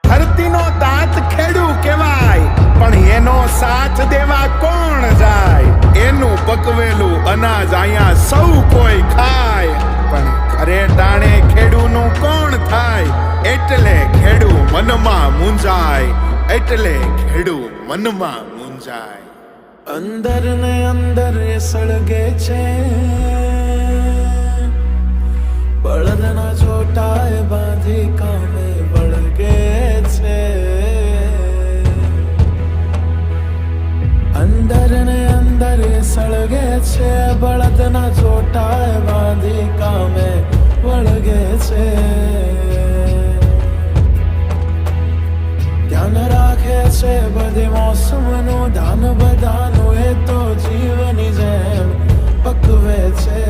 ધરતીનો દાંત ખેડૂ કહેવાય, પણ એનો સાથ દેવા કોણ જાય? એનું પકવેલું અનાજ અહીંયા સૌ કોઈ ખાય, પણ ખરે ટાણે ખેડૂનું કોણ થાય? એટલે ખેડૂ મનમાં મૂંઝાય, એટલે ખેડૂ મનમાં મૂંઝાય. અંદર ને અંદર એ સળગે છે, બળદના ચોટાએ બાંધી કામે વળગે છે. અંદર ને અંદર એ સળગે છે, બળદના ચોટાએ બાંધી કામે વળગે છે. ધ્યાન રાખે છે બધી મોસમનું, ધાન બધાનું એ તો જીવની જેમ પકવે છે.